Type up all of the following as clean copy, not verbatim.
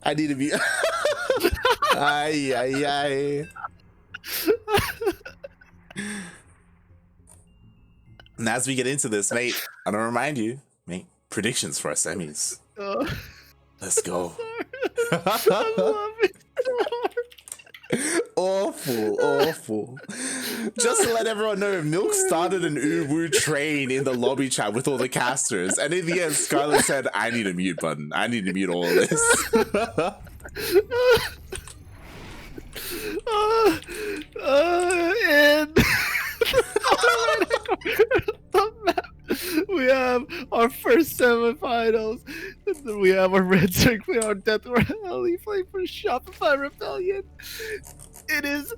I need to be. Ay, ay, ay. And as we get into this, mate, I don't remind you, mate, predictions for our semis. Let's go. I love it so hard. Awful. Just to let everyone know, Milk started an Uwu train in the lobby chat with all the casters, and in the end, Scarlett said, I need a mute button. I need to mute all of this. And we have our first semifinals. And then we have our Red Circle, our Death Rally playing for Shopify Rebellion. It is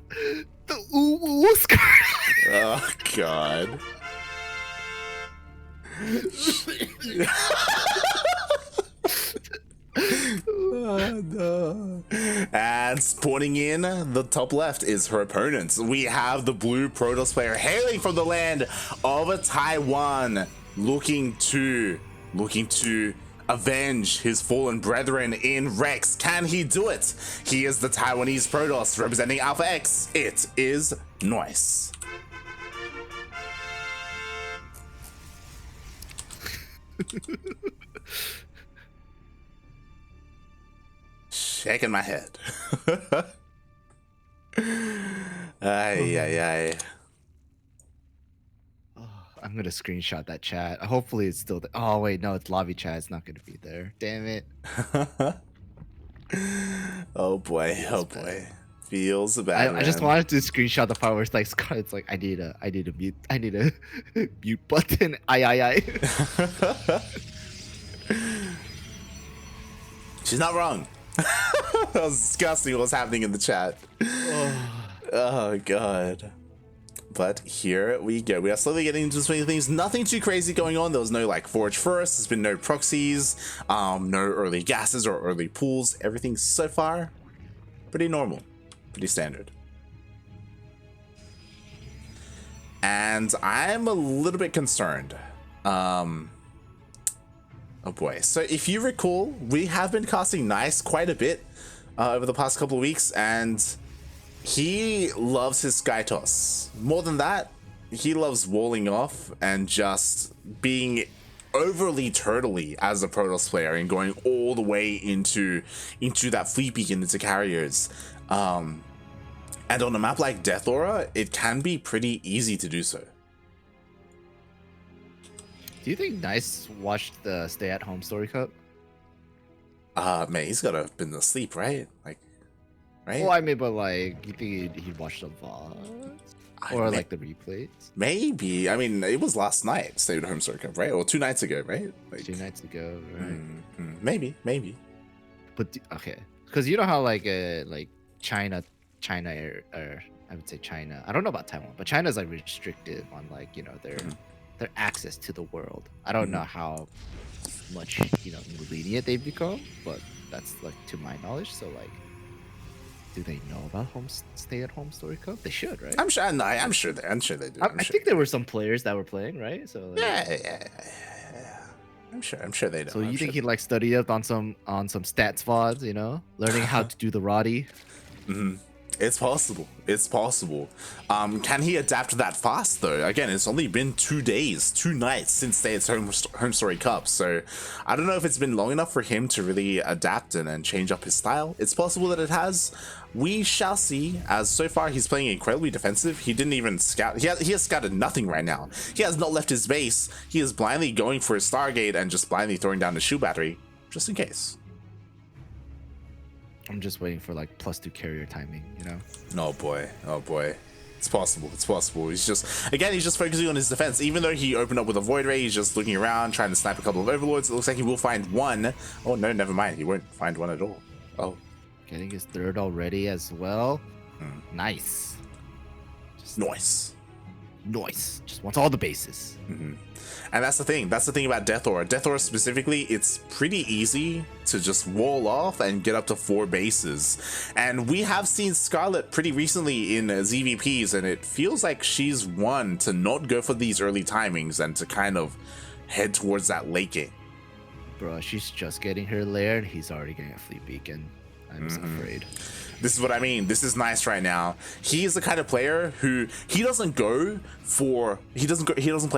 the Uwu Scarlett. Oh, God. Oh, no. And spawning in the top left is her opponent. We have the blue Protoss player hailing from the land of Taiwan, looking to avenge his fallen brethren in Rex. Can he do it? He is the Taiwanese Protoss representing Alpha X. It is Noise. Shaking my head. Ay. I'm gonna screenshot that chat. Hopefully it's still there. Oh wait, no, it's lobby chat. It's not gonna be there. Damn it. Oh boy. Feels bad. I just wanted to screenshot the part where it's like Scarlett's like, I need a mute button. I. She's not wrong. That was disgusting what's happening in the chat. Oh god. But here we go. We are slowly getting into so many things. Nothing too crazy going on. There was no like Forge First. There's been no proxies, no early gases or early pools. Everything so far pretty normal, pretty standard. And I'm a little bit concerned. Oh boy. So if you recall, we have been casting Nice quite a bit over the past couple of weeks, and he loves his Sky Toss. More than that, he loves walling off and just being overly turtley as a Protoss player and going all the way into that Fleet Beacon, into carriers. And on a map like Death Aura, it can be pretty easy to do so. Do you think Nice watched the Stay at Home Story Cup? Man, he's gotta been asleep, right? Like, right? Well, I mean, but like, you think he'd watch the VODs? Or like the replays? Maybe. I mean, it was last night, Stay at Home Story Cup, right? Or 2 nights ago, right? Like, 2 nights ago, right? Maybe. But okay, because you know how like China, or I would say China. I don't know about Taiwan, but China's like restricted on like their access to the world. I don't know how much lenient they've become, but that's like to my knowledge. So like, do they know about Stay at Home Story Cup? They should, right? I'm sure. No, I'm sure they do. I think there were some players that were playing, right? So like, yeah. I'm sure they do. So you think he'd like study up on some stats VODs, learning how to do the Roddy? It's possible. Can he adapt that fast though? Again, it's only been 2 days, 2 nights since Stay at Home Story Cup, so I don't know if it's been long enough for him to really adapt and change up his style. It's possible that it has. We shall see, as so far he's playing incredibly defensive. He didn't even scout. He has scouted nothing right now. He has not left his base. He is blindly going for his Stargate and just blindly throwing down the shoe battery, just in case. I'm just waiting for like +2 carrier timing, Oh boy. It's possible. He's just focusing on his defense. Even though he opened up with a Void Ray, he's just looking around, trying to snipe a couple of Overlords. It looks like he will find one. Oh no, never mind. He won't find one at all. Oh. Getting his third already as well. Nice. Nice. Just wants all the bases. And that's the thing about Death Aura. Death Aura specifically, it's pretty easy to just wall off and get up to 4 bases. And we have seen Scarlett pretty recently in ZvPs, and it feels like she's one to not go for these early timings and to kind of head towards that late game. Bro, she's just getting her lair and he's already getting a fleet beacon. I'm afraid. This is what I mean. This is nice right now. He is the kind of player who he doesn't play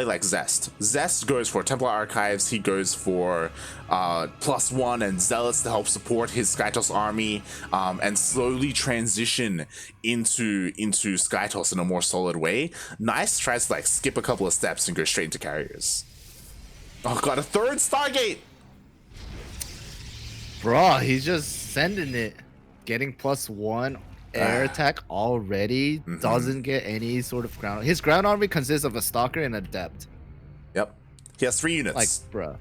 like Zest. Zest goes for Templar Archives. He goes for +1 and Zealots to help support his Skytoss army and slowly transition into Skytoss in a more solid way. Nice tries to like skip a couple of steps and go straight into carriers. Oh god, a third Stargate! Bro, he's just sending it. Getting +1 air attack already. Doesn't get any sort of ground. His ground army consists of a Stalker and Adept. Yep. He has 3 units. Like, bro.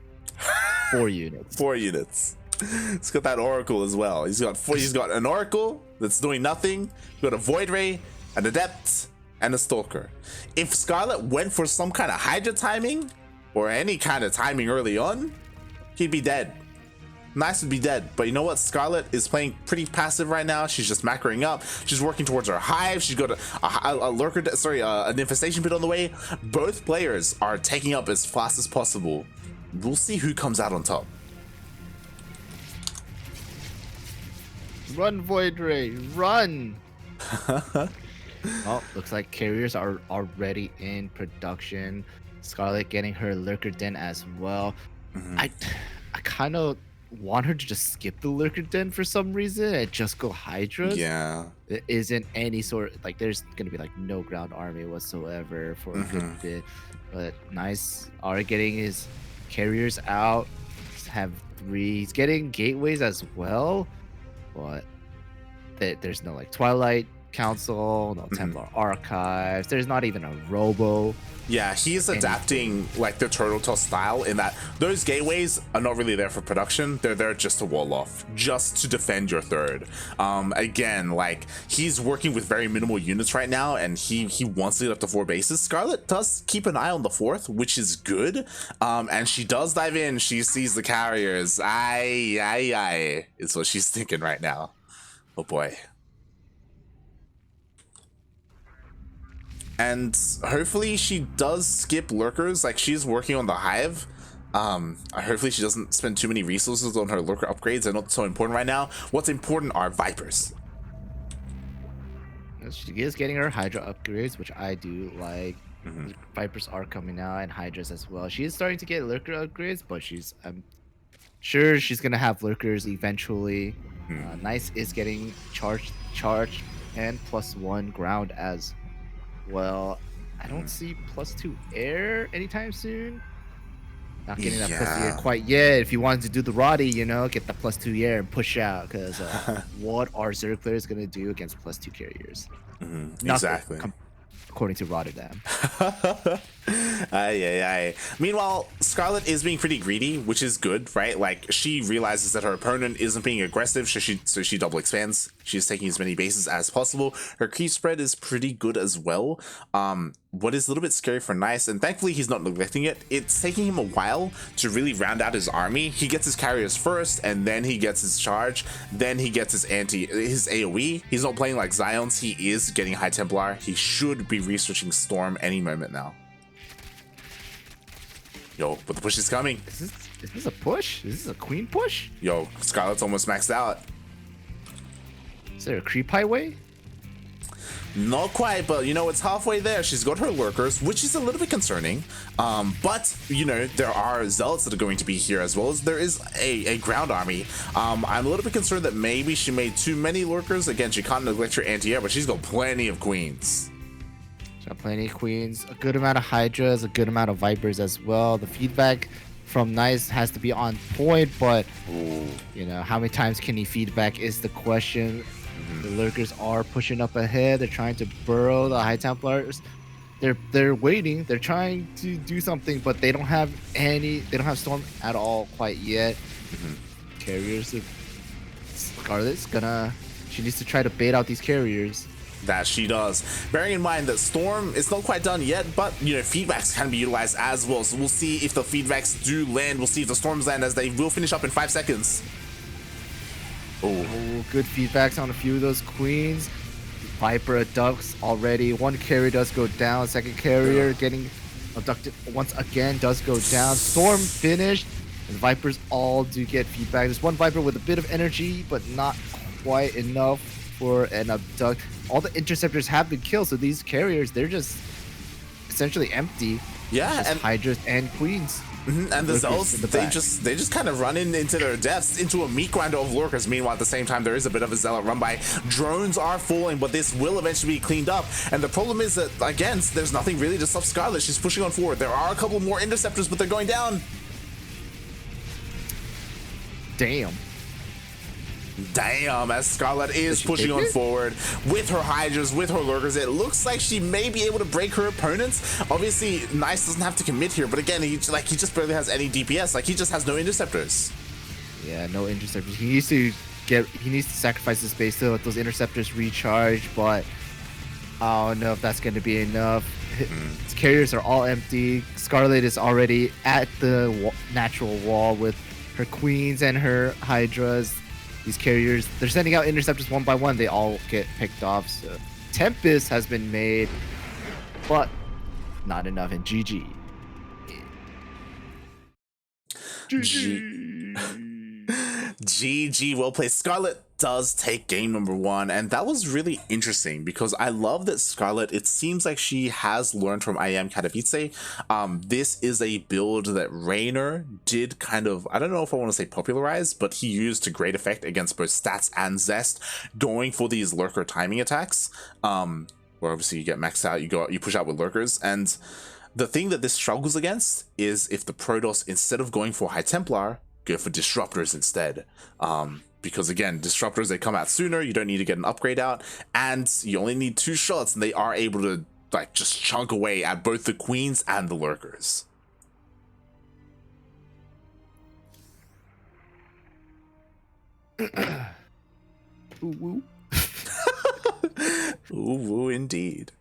4 units. 4 units. He's got that Oracle as well. He's got an Oracle that's doing nothing. He's got a Void Ray, an Adept, and a Stalker. If Scarlett went for some kind of Hydra timing, or any kind of timing early on, he'd be dead. Nice would be dead, but you know what? Scarlett is playing pretty passive right now. She's just macroing up. She's working towards her hive. She's got a lurker, an infestation pit on the way. Both players are taking up as fast as possible. We'll see who comes out on top. Run, Void Ray, run! Oh, looks like carriers are already in production. Scarlett getting her lurker den as well. I kind of want her to just skip the lurker den for some reason and just go Hydras. Yeah. There isn't any sort like there's gonna be like no ground army whatsoever for a good bit. But nice. Are getting his carriers out. Have 3. He's getting gateways as well. But there's no like Twilight Council, no Templar Archives. There's not even a Robo. Yeah, he's adapting like the Turtle Toss style in that those gateways are not really there for production. They're there just to wall off, just to defend your third. Again, like he's working with very minimal units right now, and he wants to get up to 4 bases. Scarlett does keep an eye on the 4th, which is good. And she does dive in. She sees the carriers. Aye, is what she's thinking right now. Oh boy. And hopefully she does skip lurkers. Like she's working on the hive. Hopefully she doesn't spend too many resources on her lurker upgrades. They're not so important right now. What's important are Vipers. She is getting her Hydra upgrades, which I do like. Vipers are coming out and Hydras as well. She is starting to get lurker upgrades, but I'm sure she's gonna have lurkers eventually. Nice is getting charged and +1 ground as well. I don't see +2 air anytime soon. Not getting that +2 air quite yet. If you wanted to do the Roddy, you know, get the +2 air and push out, because what are Zerg players gonna do against +2 carriers? Exactly. According to Rotterdam. Meanwhile, Scarlett is being pretty greedy, which is good, right? Like she realizes that her opponent isn't being aggressive, so she double expands. She's taking as many bases as possible. Her creep spread is pretty good as well. What is a little bit scary for Nice, and thankfully he's not neglecting it. It's taking him a while to really round out his army. He gets his carriers first, and then he gets his charge, then he gets his AoE. He's not playing like Zion's. He is getting High Templar. He should be researching Storm any moment now. Yo, but the push is coming. Is this a push? Is this a queen push? Yo, Scarlett's almost maxed out. Is there a creep highway? Not quite, but you know, it's halfway there. She's got her lurkers, which is a little bit concerning. But you know, there are zealots that are going to be here, as well as there is a ground army. I'm a little bit concerned that maybe she made too many lurkers. Again, she can't neglect her anti-air, but she's got plenty of queens. She's got plenty of queens, a good amount of hydras, a good amount of vipers as well. The feedback from Nice has to be on point, but you know, how many times can he feedback is the question. The lurkers are pushing up ahead. They're trying to burrow the High Templars. They're waiting. They're trying to do something, but they don't have Storm at all quite yet. Carriers are... Scarlett's she needs to try to bait out these carriers. That she does. Bearing in mind that Storm is not quite done yet, but you know, feedbacks can be utilized as well. So we'll see if the feedbacks do land. We'll see if the Storms land, as they will finish up in 5 seconds. Oh, good feedbacks on a few of those queens. Viper abducts already. One carrier does go down. Second carrier getting abducted once again does go down. Storm finished. And the Vipers all do get feedback. There's one Viper with a bit of energy, but not quite enough for an abduct. All the interceptors have been killed, so these carriers, they're just essentially empty. Yeah, and Hydras and Queens. And the Zealots, they just kind of run into their depths, into a meat grinder of lurkers. Meanwhile, at the same time, there is a bit of a Zealot run by. Drones are falling, but this will eventually be cleaned up. And the problem is that, again, there's nothing really to stop Scarlett. She's pushing on forward. There are a couple more interceptors, but they're going down. Damn, as Scarlett is pushing on forward with her Hydras, with her lurkers. It looks like she may be able to break her opponents. Obviously, Nice doesn't have to commit here, but again, he just barely has any DPS. Like, he just has no interceptors. Yeah, no interceptors. He needs to sacrifice his base to let those interceptors recharge, but I don't know if that's going to be enough. His carriers are all empty. Scarlett is already at the natural wall with her Queens and her Hydras. These carriers, they're sending out interceptors one by one. They all get picked off. So Tempest has been made, but not enough. And GG. GG, well played. Scarlett does take game number 1, and that was really interesting because I love that Scarlett, it seems like she has learned from IM Katowice. This is a build that Raynor did kind of, I don't know if I want to say popularize, but he used to great effect against both stats and zest, going for these lurker timing attacks, where obviously you get maxed out, you push out with lurkers. And the thing that this struggles against is if the Protoss, instead of going for High Templar, go for disruptors instead. Because again, disruptors, they come out sooner, you don't need to get an upgrade out, and you only need 2 shots, and they are able to like just chunk away at both the Queens and the lurkers. Ooh woo. Ooh woo indeed.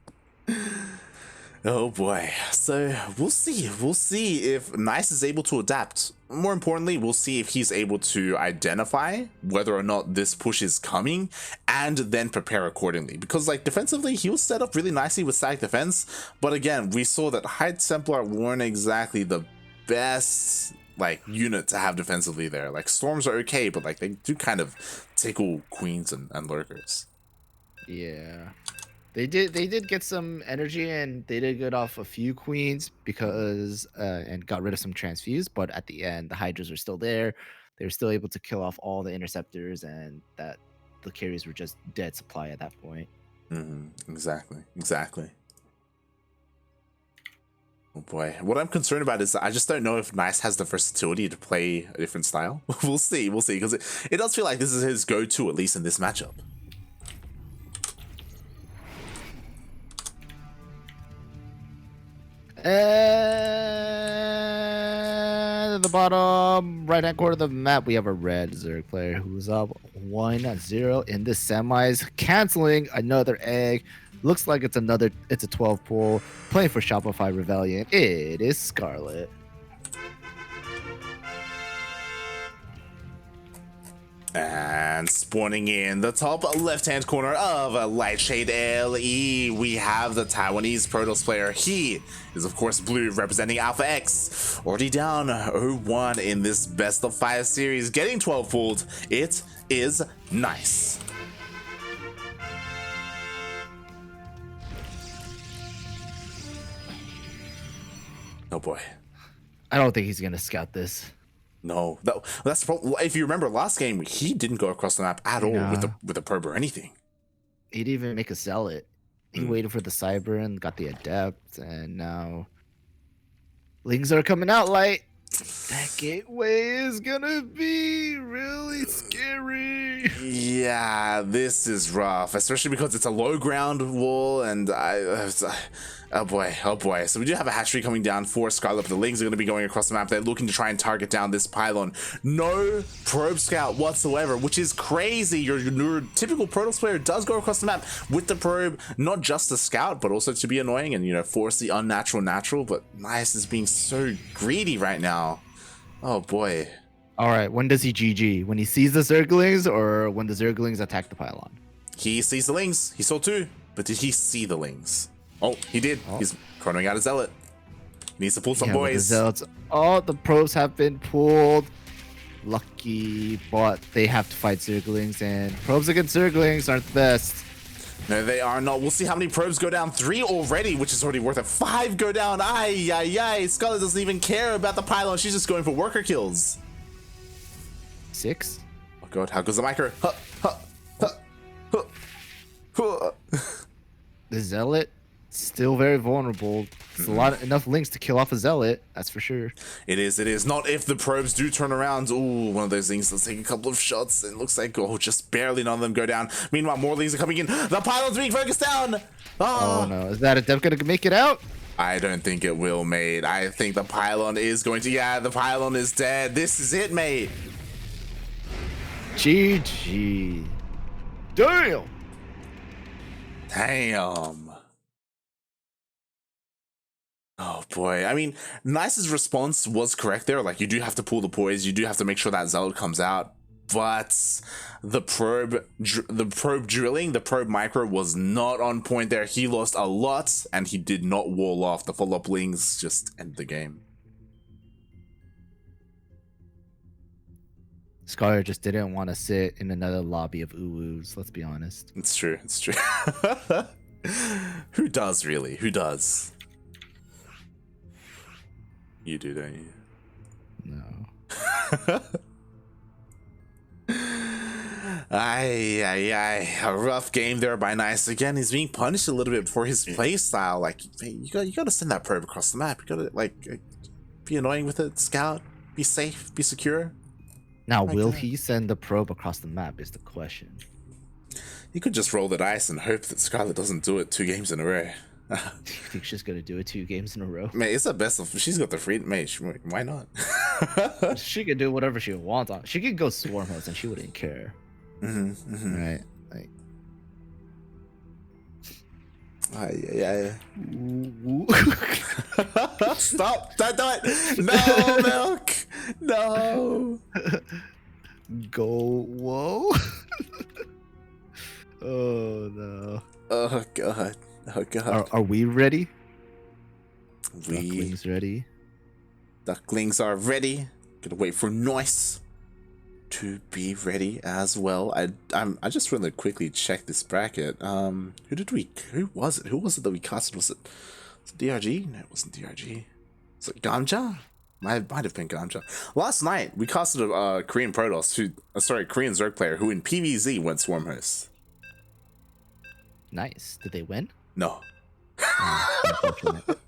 Oh boy, so we'll see if Nice is able to adapt. More importantly, we'll see if he's able to identify whether or not this push is coming and then prepare accordingly. Because like defensively, he was set up really nicely with static defense, but again, we saw that High Templar weren't exactly the best like unit to have defensively there. Like Storms are okay, but like they do kind of tickle Queens and lurkers. Yeah. They did get some energy, and they did get off a few Queens because and got rid of some transfuse, but at the end the Hydras were still there. They were still able to kill off all the interceptors, and that the carriers were just dead supply at that point. Exactly. Oh boy, what I'm concerned about is I just don't know if Nice has the versatility to play a different style. We'll see, because it does feel like this is his go-to, at least in this matchup. And at the bottom right-hand corner of the map, we have a red Zerg player who's up 1-0 in the semis, canceling another egg. Looks like it's a 12 pull, playing for Shopify Rebellion. It is Scarlett. And spawning in the top left-hand corner of Lightshade LE, we have the Taiwanese Protoss player. He is, of course, blue, representing Alpha X. Already down 0-1 in this best of 5 series, getting 12 pulled. It is Nice. Oh boy. I don't think he's going to scout this. No, that's the problem. If you remember last game, he didn't go across the map at all with a probe or anything. He didn't even make a Zealot. He waited for the Cyber and got the Adept, and now Lings are coming out light. That gateway is gonna be really scary. Yeah, this is rough, especially because it's a low ground wall, and oh boy. So we do have a hatchery coming down for Scarlett, but the Lings are going to be going across the map. They're looking to try and target down this pylon. No probe scout whatsoever, which is crazy. Your typical Protoss player does go across the map with the probe, not just to scout, but also to be annoying and, you know, force the unnatural natural. But Nice is being so greedy right now. Oh boy. All right, when does he GG? When he sees the Zerglings, or when the Zerglings attack the pylon? He sees the Lings. He saw 2, but did he see the Lings? Oh, he did. He's chronoing out a Zealot. Needs to pull some Yeah, but the boys. Zealots, all the probes have been pulled. Lucky, but they have to fight Zerglings, and probes against Zerglings aren't the best. No, they are not. We'll see how many probes go down. 3 already, which is already worth it. 5 go down. Ay, ay, ay. Scarlett doesn't even care about the pylon. She's just going for worker kills. 6? Oh god, how goes the micro? Huh, huh, huh, huh, huh. The Zealot, still very vulnerable. It's enough links to kill off a Zealot, that's for sure. It is, it is. Not if the probes do turn around. Ooh, one of those things. Let's take a couple of shots. It looks like, oh, just barely none of them go down. Meanwhile, more leads are coming in. The pylon's being focused down. Oh no, is that a dev gonna make it out? I don't think it will, mate. I think the pylon is going to, yeah, the pylon is dead. This is it, mate. GG. Damn. Damn. Oh boy. I mean, Nice's response was correct there. Like, you do have to pull the poise. You do have to make sure that Zealot comes out. But the probe drilling, the probe micro was not on point there. He lost a lot, and he did not wall off. The follow-up lings just end the game. Scarlett just didn't want to sit in another lobby of uwus, let's be honest. It's true. It's true. Who does, really? Who does? You do, don't you? No. Aye. A rough game there by Nice. Again, he's being punished a little bit for his play style. Like, hey, you gotta send that probe across the map. You gotta, like, be annoying with it, scout, be safe, be secure. Now, will he send the probe across the map is the question. You could just roll the dice and hope that Scarlett doesn't do it 2 games in a row. Do you think she's gonna do it 2 games in a row? Mate, it's the best of. She's got the freedom. Mate, why not? She could do whatever she wants. She could go swarm host and she wouldn't care. Right? Like. Yeah. Stop! Don't do it! No, Milk! No! Go! Whoa! Oh no! Oh god! Oh god! Are we ready? Ducklings ready. Ducklings are ready. Gotta wait for Noise to be ready as well. I just want to quickly check this bracket. Who was it? Who was it that we casted? Was it DRG? No, it wasn't DRG. Was it Gamja? Might have been Gamja. Last night we casted a Korean Protoss Korean Zerg player who in PvZ went Swarm Host. Nice. Did they win? No. Unfortunate.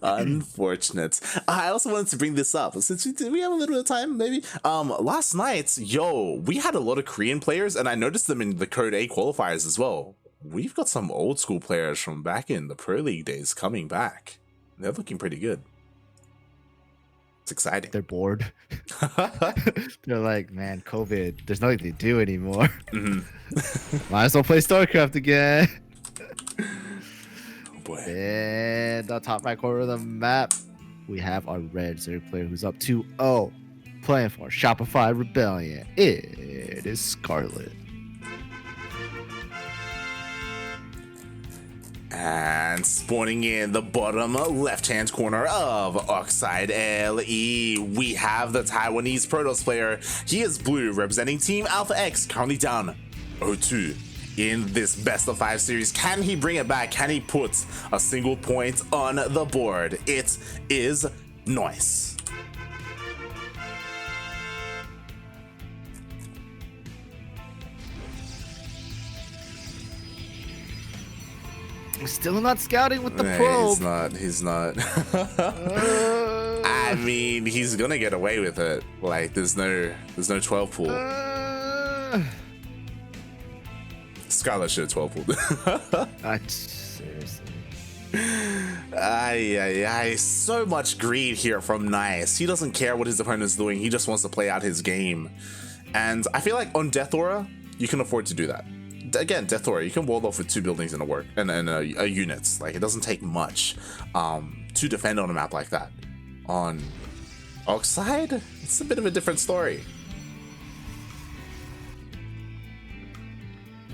Unfortunate. I also wanted to bring this up since we have a little bit of time, maybe. Last night, we had a lot of Korean players, and I noticed them in the Code A qualifiers as well. We've got some old school players from back in the Pro League days coming back. They're looking pretty good. It's exciting. They're bored. They're like, man, COVID. There's nothing to do anymore. Might as well play StarCraft again. In the top right corner of the map, we have our red Zerg player who's up 2-0, playing for Shopify Rebellion. It is Scarlett. And spawning in the bottom left-hand corner of Oxide LE, we have the Taiwanese Protoss player. He is blue, representing Team Alpha X, currently down 0-2. In this best of 5 series. Can he bring it back? Can he put a single point on the board? It is Noise. Still not scouting with the probe. He's not. I mean, he's gonna get away with it. Like, there's no 12 pool. Scarlett should have 12 pulled. Seriously. Aye. So much greed here from Nice. He doesn't care what his opponent's doing. He just wants to play out his game. And I feel like on Death Aura, you can afford to do that. Again, Death Aura, you can wall off with 2 buildings in a unit. Like, it doesn't take much to defend on a map like that. On Oxide, it's a bit of a different story.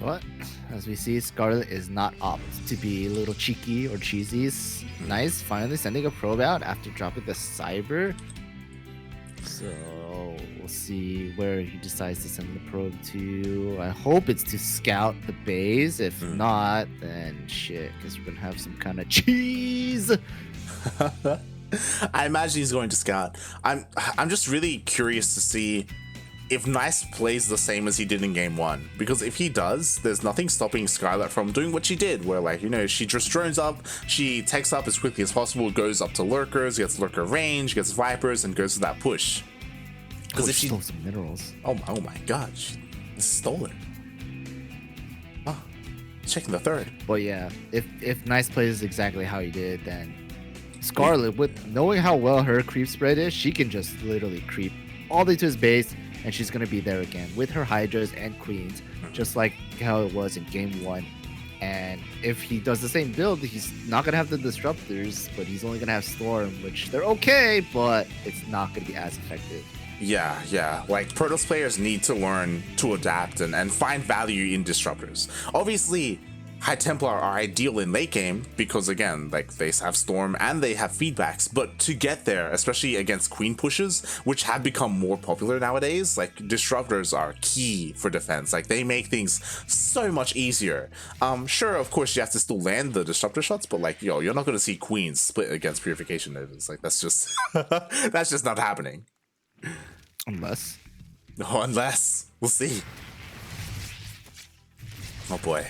But as we see, Scarlett is not opt to be a little cheeky or cheesy. Nice, finally sending a probe out after dropping the cyber. So we'll see where he decides to send the probe to. I hope it's to scout the base. If not, then shit, because we're gonna have some kind of cheese. I imagine he's going to scout. I'm just really curious to see if Nice plays the same as he did in game 1, because if he does, there's nothing stopping Scarlett from doing what she did, where, like, you know, she just drones up, she takes up as quickly as possible, goes up to lurkers, gets lurker range, gets vipers, and goes to that push. Because if she stole some minerals. Oh my god, she stole it. Oh, checking the third. But yeah, if Nice plays exactly how he did, then Scarlett, with knowing how well her creep spread is, she can just literally creep all the way to his base, and she's gonna be there again with her Hydras and Queens, just like how it was in game 1. And if he does the same build, he's not gonna have the disruptors, but he's only gonna have Storm, which they're okay, but it's not gonna be as effective. Yeah. Like, Protoss players need to learn to adapt and find value in disruptors. Obviously, High Templar are ideal in late game because, again, like, they have Storm and they have feedbacks, but to get there, especially against Queen pushes, which have become more popular nowadays, like, disruptors are key for defense. Like, they make things so much easier. Sure, of course, you have to still land the disruptor shots, but, like, yo, you're not going to see Queens split against Purification Nodes. Like, that's just that's just not happening. Unless We'll see. Oh boy.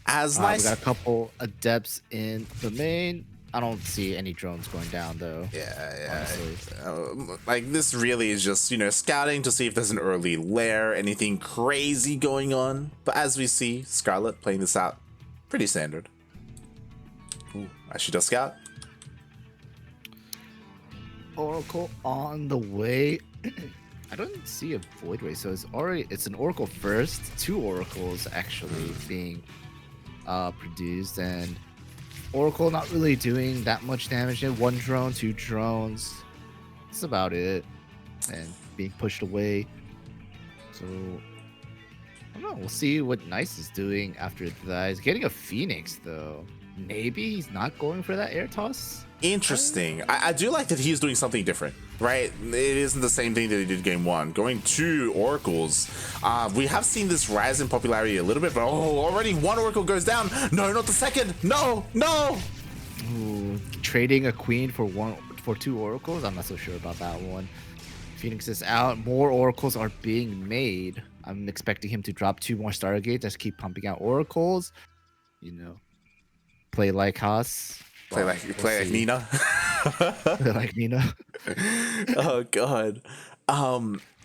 As Nice. We got a couple adepts in the main. I don't see any drones going down though. Yeah. Like, this really is just, you know, scouting to see if there's an early lair, anything crazy going on. But as we see, Scarlett playing this out pretty standard. Ooh, she does scout. Oracle on the way. I don't see a Void Ray, so it's an Oracle first. 2 Oracles actually being produced, and Oracle not really doing that much damage. 1 drone, 2 drones. That's about it. And being pushed away. So I don't know. We'll see what Nice is doing after that. He's getting a Phoenix though. Maybe he's not going for that air toss. Interesting. I do like that he's doing something different, right? It isn't the same thing that he did game 1. Going 2 Oracles. We have seen this rise in popularity a little bit, but already 1 Oracle goes down. No, not the second. No. Ooh, trading a Queen for 2 Oracles? I'm not so sure about that one. Phoenix is out. More Oracles are being made. I'm expecting him to drop 2 more Stargates. Just keep pumping out Oracles. You know, play like Haas. Play like Nina. Play like Nina. Oh god.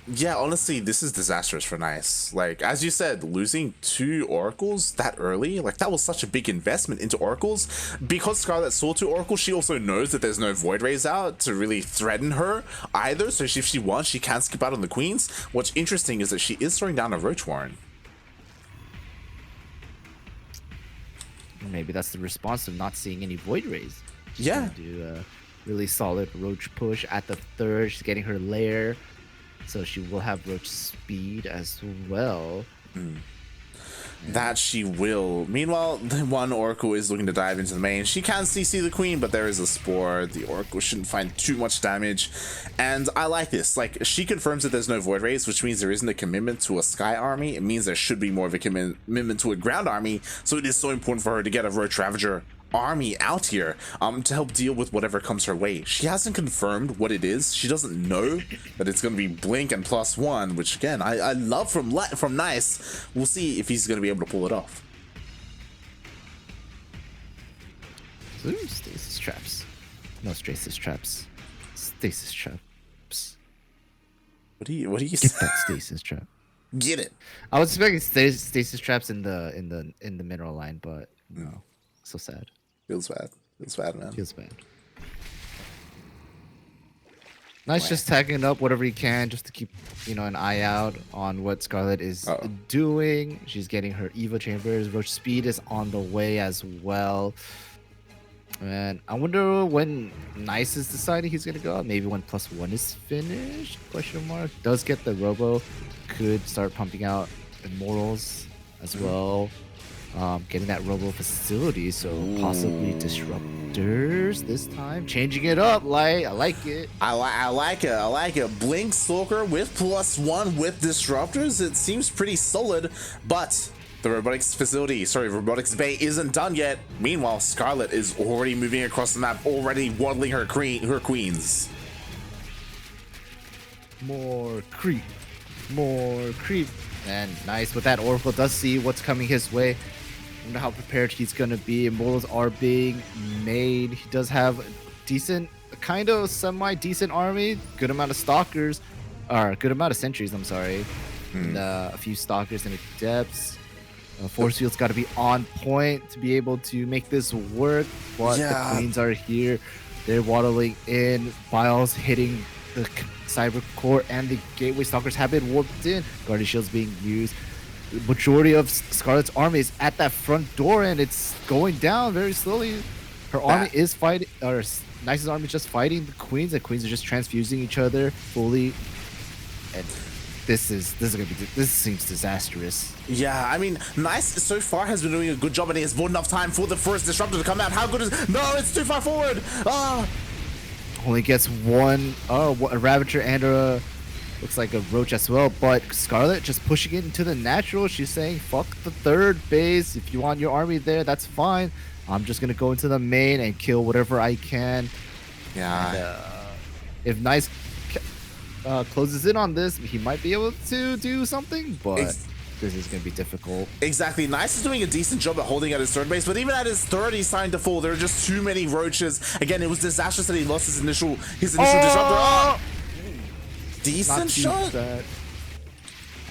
Yeah, honestly, this is disastrous for Nice. Like, as you said, losing 2 Oracles that early, like, that was such a big investment into Oracles. Because Scarlett saw 2 Oracles, she also knows that there's no Void Rays out to really threaten her either. So if she wants, she can skip out on the Queens. What's interesting is that she is throwing down a Roach Warren. Maybe that's the response of not seeing any Void Rays. Yeah. Do a really solid Roach push at the 3rd. She's getting her lair, so she will have Roach speed as well. That she will. Meanwhile, the 1 Oracle is looking to dive into the main. She can CC the Queen, but there is a Spore. The Oracle shouldn't find too much damage. And I like this. Like, she confirms that there's no Void Rays, which means there isn't a commitment to a Sky army. It means there should be more of a commitment to a ground army. So it is so important for her to get a Roach Ravager army out here to help deal with whatever comes her way. She hasn't confirmed what it is. She doesn't know that it's going to be Blink and +1, which again I love from Nice. We'll see if he's going to be able to pull it off. Ooh, stasis traps. No stasis traps. Stasis traps. What do you Get that stasis trap. Get it. I was expecting stasis traps in the mineral line, but no. So sad. Feels bad, man. Feels bad. Nice, just tagging up whatever he can just to keep, you know, an eye out on what Scarlett is doing. She's getting her Evo chambers. Roach speed is on the way as well. And I wonder when Nice is deciding he's gonna go out. Maybe when +1 is finished? Question mark. Does get the Robo. Could start pumping out Immortals. as well. Getting that robo facility, so possibly disruptors this time. Changing it up, I like it. I like it. I like it. Blink Stalker with +1 with disruptors. It seems pretty solid, but the robotics robotics bay isn't done yet. Meanwhile, Scarlett is already moving across the map, already waddling her queens. More creep. And nice with that. Oracle does see what's coming his way. I don't know how prepared he's gonna be. Immortals are being made. He does have decent, kind of semi-decent army. Good amount of stalkers, or good amount of sentries. I'm sorry, and a few stalkers in the depths. Force field's got to be on point to be able to make this work. But the queens are here. They're waddling in. Biles hitting the cyber core, and the gateway stalkers have been warped in. Guardian shields being used. The majority of Scarlett's army is at that front door, and it's going down very slowly. Her army is fighting, or Nice's army is just fighting the queens. The queens are just transfusing each other fully, and this seems disastrous. Yeah, I mean, Nice so far has been doing a good job, and he has bought enough time for the first disruptor to come out. How good is? No, it's too far forward. Only gets one, a Ravager and a, looks like a Roach as well, but Scarlett just pushing it into the natural. She's saying, fuck the third base. If you want your army there, that's fine. I'm just going to go into the main and kill whatever I can. Yeah. And, if Nice closes in on this, he might be able to do something, but this is going to be difficult. Exactly. Nice is doing a decent job at holding at his third base, but even at his third, he's starting to fall. There are just too many roaches. Again, it was disastrous that he lost his initial disruptor. Decent shot.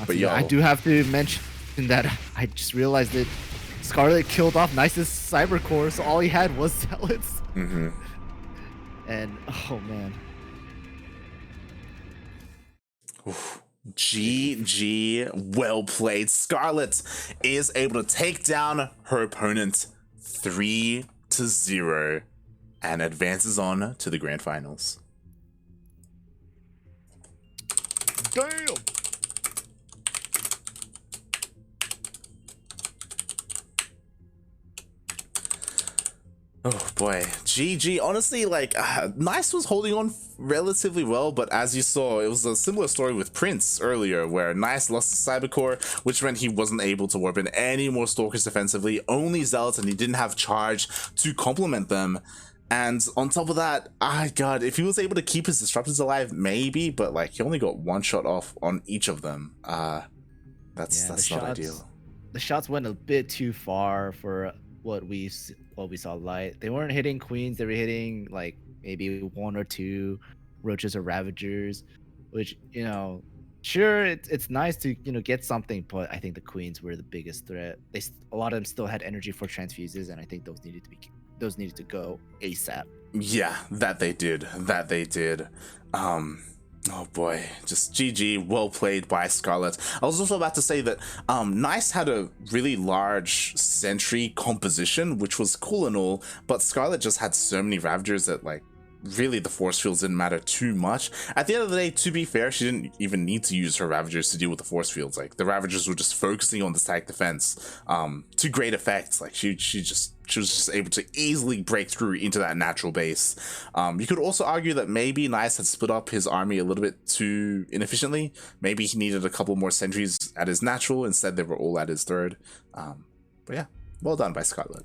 But yo, I do have to mention that I just realized that Scarlett killed off Nice's cyber core, so all he had was zealots. And oh man. Oof. GG, well played. Scarlett is able to take down her opponent 3-0 and advances on to the grand finals. Damn. Oh boy, GG. Honestly, like, Nice was holding on relatively well, but as you saw, it was a similar story with Prince earlier, where Nice lost the Cybercore, which meant he wasn't able to warp in any more Stalkers defensively, only Zealots, and he didn't have charge to complement them. And on top of that, God, if he was able to keep his Disruptors alive, maybe, but like, he only got one shot off on each of them. That's not ideal. The shots went a bit too far for what we saw light. They weren't hitting queens, they were hitting like maybe one or two roaches or ravagers, which, you know, sure, it's nice to, you know, get something, but I think the queens were the biggest threat. A lot of them still had energy for transfuses, and I think those needed to go ASAP. Yeah, that they did. Oh boy, just GG, well played by Scarlett. I was also about to say that Nice had a really large sentry composition, which was cool and all, but Scarlett just had so many Ravagers that, like, really the force fields didn't matter too much. At the end of the day, to be fair, she didn't even need to use her Ravagers to deal with the force fields. Like, the Ravagers were just focusing on the static defense to great effect. Like, she was just able to easily break through into that natural base. You could also argue that maybe Nice had split up his army a little bit too inefficiently. Maybe he needed a couple more sentries at his natural, instead they were all at his third. But yeah, well done by Scarlett.